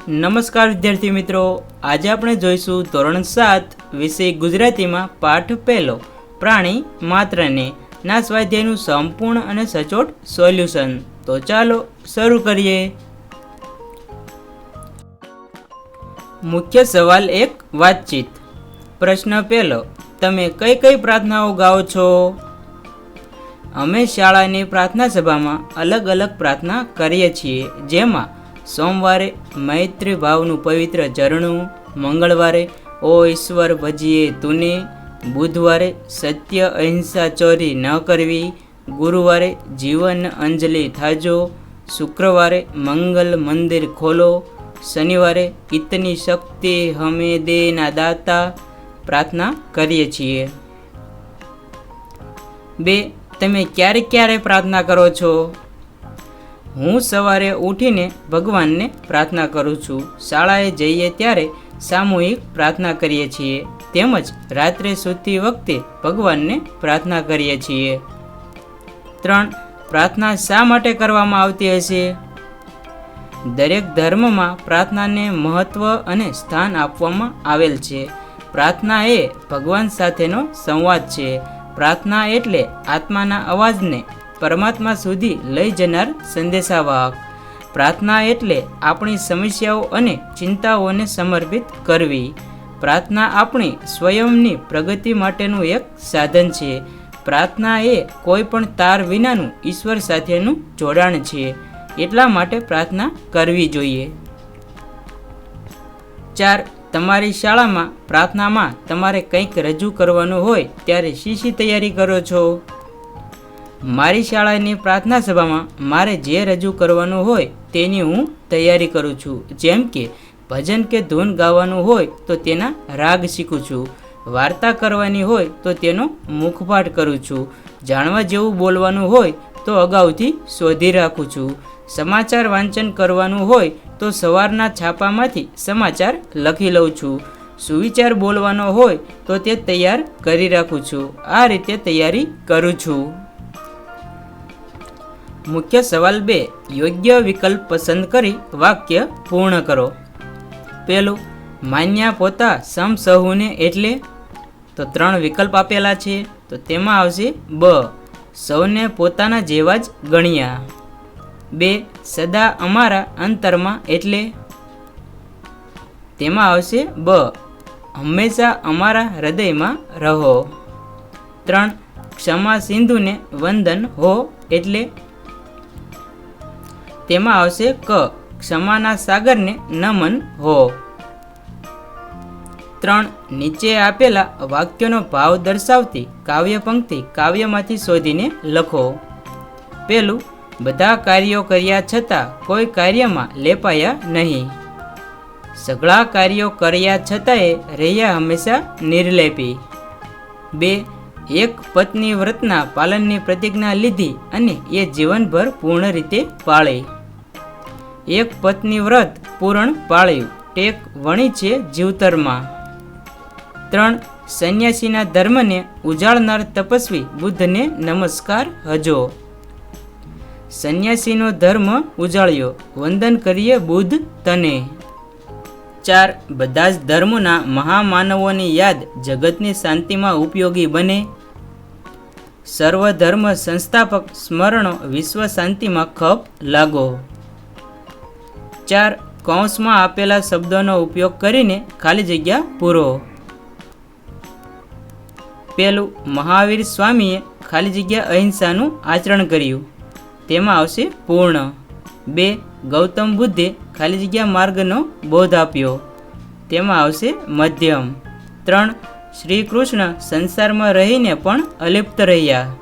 નમસ્કાર વિદ્યાર્થી મિત્રો, આજે આપણે જોઈશું ધોરણ 7 વિષય ગુજરાતીમાં પાઠ પહેલો પ્રાણી માત્રને ના સ્વાધ્યાયનું સંપૂર્ણ અને સચોટ સોલ્યુશન. તો ચાલો શરૂ કરીએ. મુખ્ય સવાલ 1, વાતચીત. પ્રશ્ન પહેલો, તમે કઈ કઈ પ્રાર્થનાઓ ગાઓ છો? અમે શાળાની પ્રાર્થના સભામાં અલગ અલગ પ્રાર્થના કરીએ છીએ, જેમાં સોમવારે મૈત્રી ભાવનું પવિત્ર ઝરણું, મંગળવારે ઓ ઈશ્વર ભજીએ તુને, બુધવારે સત્ય અહિંસા ચોરી ન કરવી, ગુરુવારે જીવન અંજલિ થાજો, શુક્રવારે મંગલ મંદિર ખોલો, શનિવારે ઇતની શક્તિ હમે દેના દાતા પ્રાર્થના કરીએ છીએ. 2, તમે ક્યારે ક્યારે પ્રાર્થના કરો છો? હું સવારે ઉઠીને ભગવાનને પ્રાર્થના કરું છું. શાળાએ જઈએ ત્યારે સામૂહિક પ્રાર્થના કરીએ છીએ, તેમજ રાત્રે સૂતી વખતે ભગવાનને પ્રાર્થના કરીએ છીએ. 3, પ્રાર્થના શા માટે કરવામાં આવતી હશે? દરેક ધર્મમાં પ્રાર્થનાને મહત્વ અને સ્થાન આપવામાં આવેલ છે. પ્રાર્થના એ ભગવાન સાથેનો સંવાદ છે. પ્રાર્થના એટલે આત્માના અવાજને પરમાત્મા સુધી લઈ જનાર સંદેશાવાહક. પ્રાર્થના એટલે આપણી સમસ્યાઓ અને ચિંતાઓને સમર્પિત કરવી. પ્રાર્થના આપણી સ્વયંની પ્રગતિ માટેનું એક સાધન છે. પ્રાર્થના એ કોઈ પણ તાર વિનાનું ઈશ્વર સાથેનું જોડાણ છે. એટલા માટે પ્રાર્થના કરવી જોઈએ. 4, તમારી શાળામાં પ્રાર્થનામાં તમારે કંઈક રજૂ કરવાનું હોય ત્યારે શી તૈયારી કરો છો? મારી શાળાની પ્રાર્થના સભામાં મારે જે રજૂ કરવાનું હોય તેની હું તૈયારી કરું છું. જેમ કે ભજન કે ધૂન ગાવાનું હોય તો તેના રાગ શીખું છું. વાર્તા કરવાની હોય તો તેનો મુખપાઠ કરું છું. જાણવા જેવું બોલવાનું હોય તો અગાઉથી શોધી રાખું છું. સમાચાર વાંચન કરવાનું હોય તો સવારના છાપામાંથી સમાચાર લખી લઉં છું. સુવિચાર બોલવાનો હોય તો તે તૈયાર કરી રાખું છું. આ રીતે તૈયારી કરું છું. મુખ્ય સવાલ 2, યોગ્ય વિકલ્પ પસંદ કરી વાક્ય પૂર્ણ કરો. પહેલું, માન્યા પોતા સમ સહુને એટલે? તો 3 વિકલ્પ આપેલા છે, તો તેમાં આવશે બ, સૌને પોતાના જેવા જ ગણ્યા. 2, સદા અમારા અંતરમાં એટલે? તેમાં આવશે બ, હંમેશા અમારા હૃદયમાં રહો. 3, ક્ષમા સિંધુને વંદન હો એટલે? તેમાં આવશે ક, ક્ષમાના સાગરને નમન હો. 3, નીચે આપેલા વાક્યનો ભાવ દર્શાવતી કાવ્ય પંક્તિ કાવ્યમાંથી શોધીને લખો. પહેલું, બધા કાર્યો કર્યા છતાં કોઈ કાર્યમાં લેપાયા નહીં. સઘળા કાર્યો કર્યા છતાંય રહ્યા હંમેશા નિર્લેપી. 2, એક પત્ની વ્રતના પાલનની પ્રતિજ્ઞા લીધી અને એ જીવનભર પૂર્ણ રીતે પાળી. એક પત્ની વ્રત પૂર્ણ પાળ્યું, ટેક વણી છે જીવતરમાં. 3, સંન્યાસીના ધર્મને ઉજાળનાર તપસ્વી બુદ્ધને નમસ્કાર હજો. સંન્યાસીનો ધર્મ ઉજાળ્યો, વંદન કરીએ બુદ્ધ તને. 4, બધા જ ધર્મોના મહામાનવોની યાદ જગતની શાંતિમાં ઉપયોગી બને. સર્વધર્મ સંસ્થાપક સ્મરણો વિશ્વ શાંતિમાં ખપ લાગો. 4, કૌંસમાં આપેલા શબ્દોનો ઉપયોગ કરીને ખાલી જગ્યા પૂરો. પહેલું, મહાવીર સ્વામીએ ખાલી જગ્યા અહિંસાનું આચરણ કર્યું, તેમાં આવશે પૂર્ણ. 2, ગૌતમ બુદ્ધે ખાલી જગ્યા માર્ગનો બોધ આપ્યો, તેમાં આવશે મધ્યમ. 3, શ્રી કૃષ્ણ સંસારમાં રહીને પણ અલિપ્ત રહ્યા,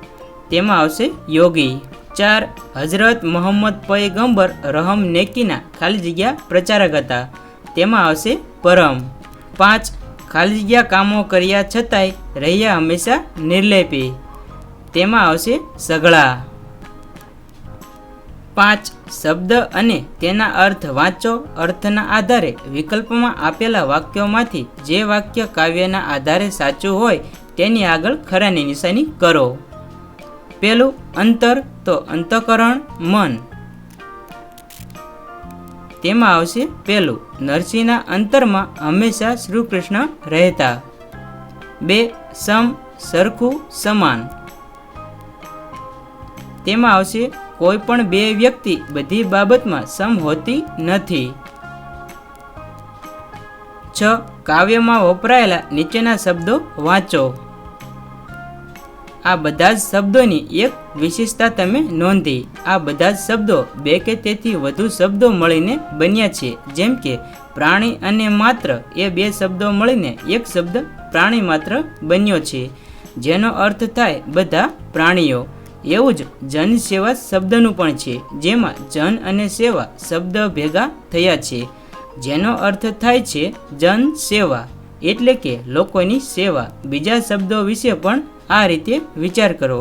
તેમાં આવશે યોગી. 4, હઝરત મોહમ્મદ પયગંબર રહમ નેકીના ખાલી જગ્યા પ્રચારક હતા, તેમાં આવશે પરમ. 5, ખાલી જગ્યા કામો કર્યા છતાંય રહ્યા હંમેશા નિર્લેપી, તેમાં આવશે સઘળા. 5, શબ્દ અને તેના અર્થ વાંચો. અર્થના આધારે વિકલ્પમાં આપેલા વાક્યોમાંથી જે વાક્ય કાવ્યના આધારે સાચું હોય તેની આગળ ખરાની નિશાની કરો. પહેલું, અંતર તો અંતઃકરણ મન. તેમાં આવશે પહેલું, નરસિંહના અંતરમાં હંમેશા શ્રી કૃષ્ણ રહેતા. 2. સમ, સરખું, સમાન. તેમાં આવશે કોઈ પણ બે વ્યક્તિ બધી બાબતમાં સમ હોતી નથી. 6. કાવ્યમાં વપરાયેલા નીચેના શબ્દો વાંચો. આ બધા જ શબ્દોની એક વિશેષતા તમે નોંધી. આ બધા જ શબ્દો બે કે તેથી વધુ શબ્દો મળીને બન્યા છે. જેમ કે પ્રાણી અને માત્ર એ બે શબ્દો મળીને એક શબ્દ પ્રાણી માત્ર બન્યો છે, જેનો અર્થ થાય બધા પ્રાણીઓ. એવું જ જન સેવા શબ્દનું પણ છે, જેમાં જન અને સેવા શબ્દ ભેગા થયા છે, જેનો અર્થ થાય છે જન સેવા, એટલે કે લોકોની સેવા. બીજા શબ્દો વિશે પણ આ રીતે વિચાર કરો.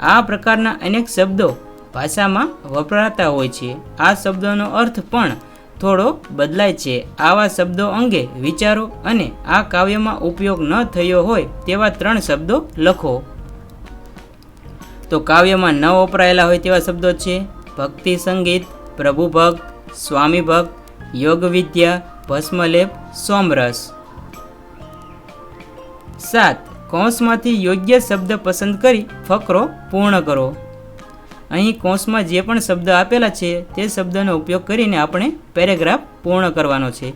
આ પ્રકારના અનેક શબ્દો ભાષામાં વપરાતા હોય છે. આ શબ્દોનો અર્થ પણ થોડો બદલાય છે. આવા શબ્દો અંગે વિચારો અને આ કાવ્યમાં ઉપયોગ ન થયો હોય તેવા 3 શબ્દો લખો. તો કાવ્યમાં ન વપરાયેલા હોય તેવા શબ્દો છે ભક્તિ સંગીત, પ્રભુ ભક્ત, સ્વામી ભક્ત, યોગ વિદ્યા, ભસ્મલેપ, સોમરસ. 7. કૌંસમાંથી યોગ્ય શબ્દ પસંદ કરી ફકરો પૂર્ણ કરો. અહીં કૌંસમાં જે પણ શબ્દ આપેલા છે તે શબ્દનો ઉપયોગ કરીને આપણે પેરેગ્રાફ પૂર્ણ કરવાનો છે.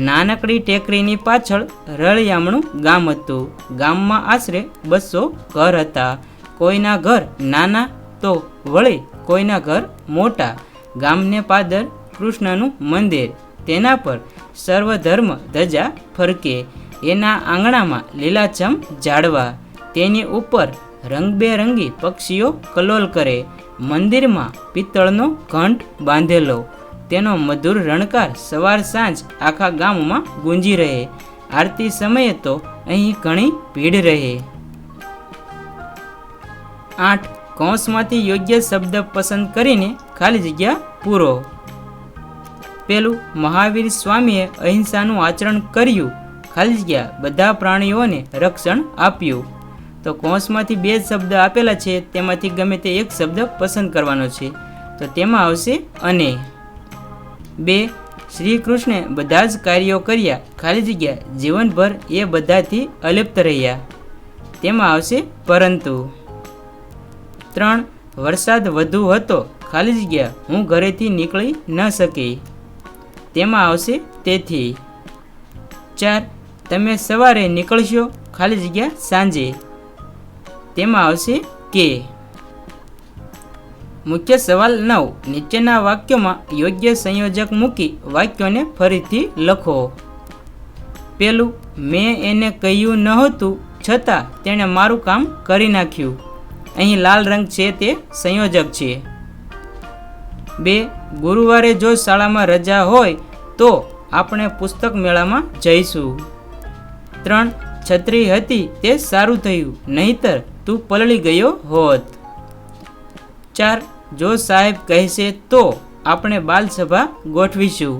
નાનકડી ટેકરીની પાછળ રળિયામણું ગામ હતું. ગામમાં આશરે 200 ઘર હતા. કોઈના ઘર નાના તો વળી કોઈના ઘર મોટા. ગામને પાદર કૃષ્ણનું મંદિર, તેના પર સર્વધર્મ ધજા ફરકે. એના આંગણામાં લીલાછમ ઝાડવા, તેની ઉપર રંગબેરંગી પક્ષીઓ કલોલ કરે. મંદિરમાં પિત્તળનો ઘંટ બાંધેલો, તેનો મધુર રણકાર સવાર સાંજ આખા ગામમાં ગુંજી રહે. આરતી સમયે તો અહીં ઘણી ભીડ રહે. 8. કૌંસમાંથી યોગ્ય શબ્દ પસંદ કરીને ખાલી જગ્યા પૂરો. પેલું, મહાવીર સ્વામીએ અહિંસાનું આચરણ કર્યું, ખાલી જગ્યા બધા પ્રાણીઓને રક્ષણ આપ્યું. તો કૌંસમાંથી 2 શબ્દ આપેલા છે, તેમાંથી ગમે તે એક શબ્દ પસંદ કરવાનો છે. તો તેમાં આવશે અને. 2. શ્રી કૃષ્ણે બધા જ કાર્યો કર્યા, ખાલી જગ્યા જીવનભર એ બધાથી અલિપ્ત રહ્યા. તેમાં આવશે પરંતુ. 3. વરસાદ વધુ હતો, ખાલી જગ્યા હું ઘરેથી નીકળી ન શકી. તેમાં આવશે તેથી. 4. તમે સવારે નીકળશો, ખાલી જગ્યા સાંજે. તેમાં આવશે કે. મુખ્ય સવાલ 9. નીચેના વાક્યોમાં યોગ્ય સંયોજક મૂકી વાક્યોને ફરીથી લખો. પેલું, મેં એને કહ્યું નહોતું છતાં તેણે મારું કામ કરી નાખ્યું. અહીં લાલ રંગ છે તે સંયોજક છે. 2. ગુરુવારે જો શાળામાં રજા હોય તો આપણે પુસ્તક મેળામાં જઈશું. 3. છત્રી હતી તે સારું થયું, નહીતર તું પલળી ગયો હોત. 4. જો સાહેબ કહેશે તો આપણે બાલસભા ગોઠવીશું.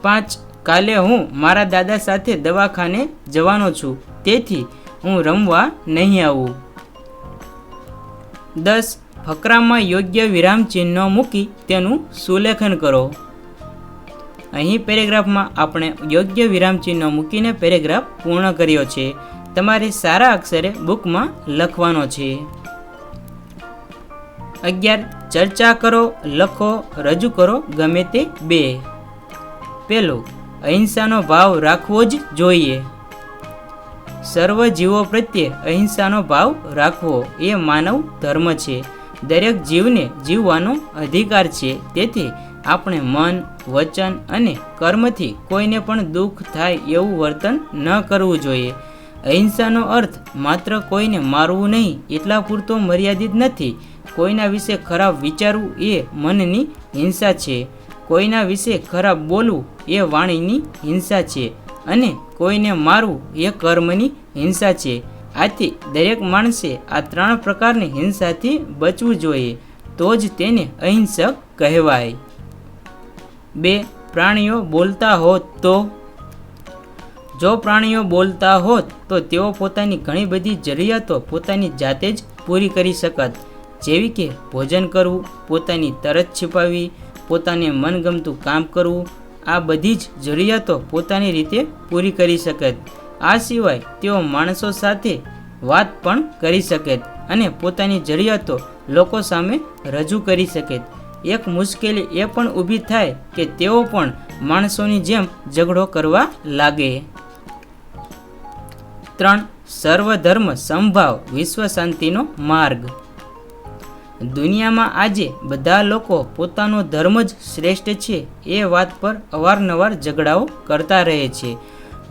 5. કાલે હું મારા દાદા સાથે દવાખાને જવાનો છું, તેથી હું રમવા નહીં આવું. 10. ફકરામાં યોગ્ય વિરામ ચિહ્નો મૂકી તેનું સુલેખન કરો. અહીં પેરેગ્રાફમાં આપણે યોગ્ય વિરામ ચિહ્નો મૂકીને પેરેગ્રાફ પૂર્ણ કર્યો છે. તમારે સારા અક્ષરે બુકમાં લખવાનો છે. 11. ચર્ચા કરો, લખો, રજૂ કરો ગમે તે 2. પેલું, અહિંસાનો ભાવ રાખવો જ જોઈએ. સર્વ જીવો પ્રત્યે અહિંસાનો ભાવ રાખવો એ માનવ ધર્મ છે. દરેક જીવને જીવવાનો અધિકાર છે. તેથી આપણે મન, વચન અને કર્મથી કોઈને પણ દુઃખ થાય એવું વર્તન ન કરવું જોઈએ. અહિંસાનો અર્થ માત્ર કોઈને મારવું નહીં એટલા પૂરતો મર્યાદિત નથી. કોઈના વિશે ખરાબ વિચારવું એ મનની હિંસા છે. કોઈના વિશે ખરાબ બોલવું એ વાણીની હિંસા છે. અને કોઈને મારવું એ કર્મની હિંસા છે. આથી દરેક માણસે આ 3 પ્રકારની હિંસાથી બચવું જોઈએ, તો જ તેને અહિંસક કહેવાય. 2. પ્રાણીઓ બોલતા હોત તો. જો પ્રાણીઓ બોલતા હોત તો તેઓ પોતાની ઘણી બધી જરૂરિયાતો પોતાની જાતે જ પૂરી કરી શકત, જેવી કે ભોજન કરવું, પોતાની તરસ छिपाવી, પોતાને મનગમતું કામ કરવું, આ બધી જ જરૂરિયાતો પોતાની રીતે પૂરી કરી શકે. આ સિવાય તેઓ માણસો સાથે વાત પણ કરી શકે અને પોતાની જરૂરિયાતો લોકો સામે રજૂ કરી શકે. એક મુશ્કેલી એ પણ ઊભી થાય કે તેઓ પણ માણસોની જેમ ઝઘડો કરવા લાગે. 3. સર્વધર્મ સમભાવ વિશ્વ શાંતિનો માર્ગ. દુનિયામાં આજે બધા લોકો પોતાનો ધર્મ જ શ્રેષ્ઠ છે એ વાત પર અવારનવાર ઝઘડાઓ કરતા રહે છે.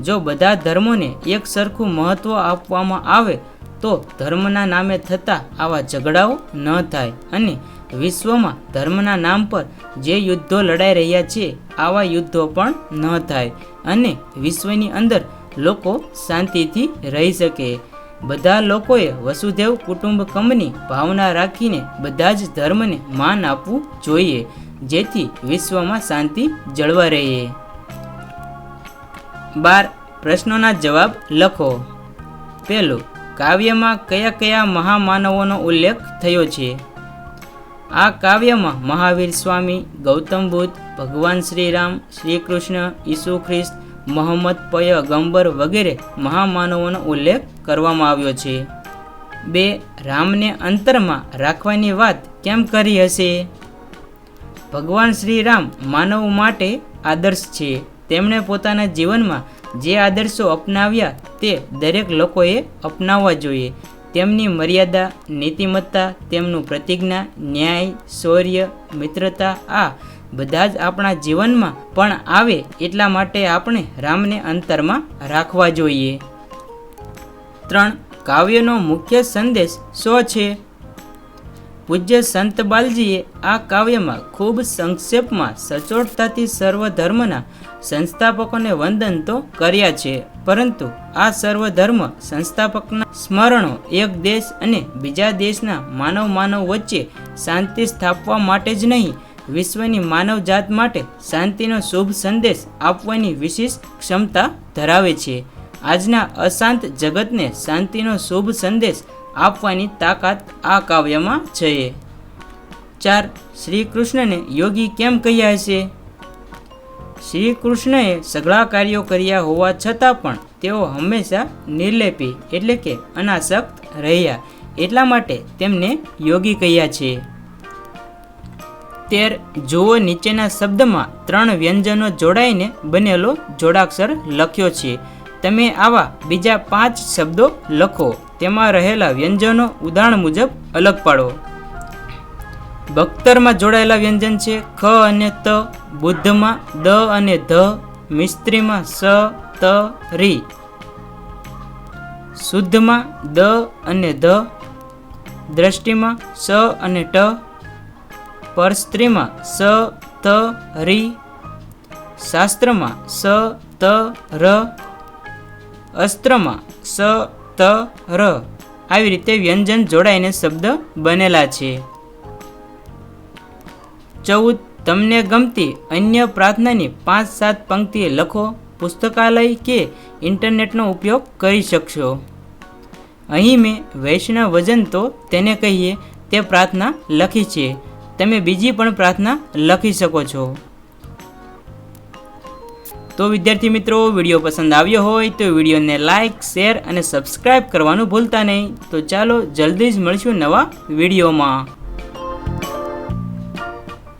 જો બધા ધર્મોને એક સરખું મહત્ત્વ આપવામાં આવે તો ધર્મના નામે થતા આવા ઝઘડાઓ ન થાય અને વિશ્વમાં ધર્મના નામ પર જે યુદ્ધો લડાઈ રહ્યા છે આવા યુદ્ધો પણ ન થાય અને વિશ્વની અંદર લોકો શાંતિથી રહી શકે. બધા લોકોએ વસુધૈવ કુટુંબકમની ભાવના રાખીને બધા જ ધર્મને માન આપવું જોઈએ, જેથી વિશ્વમાં શાંતિ જળવાઈ રહે. 12. પ્રશ્નોના જવાબ લખો. પહેલું, કાવ્યમાં કયા કયા મહામાનવોનો ઉલ્લેખ થયો છે? આ કાવ્યમાં મહાવીર સ્વામી, ગૌતમ બુદ્ધ, ભગવાન શ્રી રામ, શ્રી કૃષ્ણ, ઈસુ ખ્રિસ્ત, મોહમ્મદ પયગંબર વગેરે મહામાનવોનો ઉલ્લેખ કરવામાં આવ્યો છે. 2. રામને અંતરમાં રાખવાની વાત કેમ કરી હશે? ભગવાન શ્રી રામ માનવ માટે આદર્શ છે. તેમણે પોતાના જીવનમાં જે આદર્શો અપનાવ્યા તે દરેક લોકોએ અપનાવવા જોઈએ. તેમની મર્યાદા, નીતિમત્તા, તેમનું પ્રતિજ્ઞા, ન્યાય, શૌર્ય, મિત્રતા આ બધા જ આપણા જીવનમાં પણ આવે એટલા માટે આપણે રામને અંતરમાં રાખવા જોઈએ. 3. કાવ્યનો મુખ્ય સંદેશ શું છે? પૂજ્ય સંત બાલજીએ આ કાવ્યમાં ખૂબ સંક્ષેપમાં સચોટતાથી સર્વધર્મના સંસ્થાપકોને વંદન તો કર્યા છે, પરંતુ આ સર્વધર્મ સંસ્થાપકના સ્મરણો એક દેશ અને બીજા દેશના માનવ વચ્ચે શાંતિ સ્થાપવા માટે જ નહીં, વિશ્વની માનવજાત માટે શાંતિનો શુભ સંદેશ આપવાની વિશેષ ક્ષમતા ધરાવે છે. આજના અશાંત જગતને શાંતિનો શુભ સંદેશ આપવાની તાકાત આ કાવ્યમાં છે. 4. શ્રી કૃષ્ણને યોગી કેમ કહ્યા હશે? શ્રી કૃષ્ણએ સઘળા કાર્યો કર્યા હોવા છતાં પણ તેઓ હંમેશા નિર્લેપી એટલે કે અનાસક્ત રહ્યા, એટલા માટે તેમને યોગી કહ્યા છે. 13. જુઓ, નીચેના શબ્દમાં 3 વ્યંજનો જોડાઈને બનેલો જોડાક્ષર લખ્યો છે. તમે આવા બીજા 5 શબ્દો લખો. તેમાં રહેલા વ્યંજનો ઉદાહરણ મુજબ અલગ પાડો. બખ્તરમાં જોડાયેલા વ્યંજન છે ખ અને ત, બુદ્ધમાં દ અને ધ, મિસ્ત્રીમાં સ, ત, રી, શુદ્ધમાં દ અને ધ, દ્રષ્ટિમાં સ અને ટ, પરસ્ત્રીમાં સ, ત, રી, શાસ્ત્રમાં સ, ત, ર, અસ્ત્રમાં સ, ત, ર. આવી રીતે વ્યંજન જોડાઈને શબ્દ બનેલા છે. 14. તમને ગમતી અન્ય પ્રાર્થનાની 5-7 પંક્તિ લખો. પુસ્તકાલય કે ઇન્ટરનેટનો ઉપયોગ કરી શકશો. અહીં મેં વૈષ્ણવજન તો તેને કહીએ તે પ્રાર્થના લખી છે. તમે બીજી પણ પ્રાર્થના લખી શકો છો. તો વિદ્યાર્થી મિત્રો, વિડીયો પસંદ આવ્યો હોય તો વિડીયોને લાઇક, શેર અને સબસ્ક્રાઈબ કરવાનું ભૂલતા નહીં. તો ચાલો જલ્દી જ મળીશું નવા વિડીયોમાં.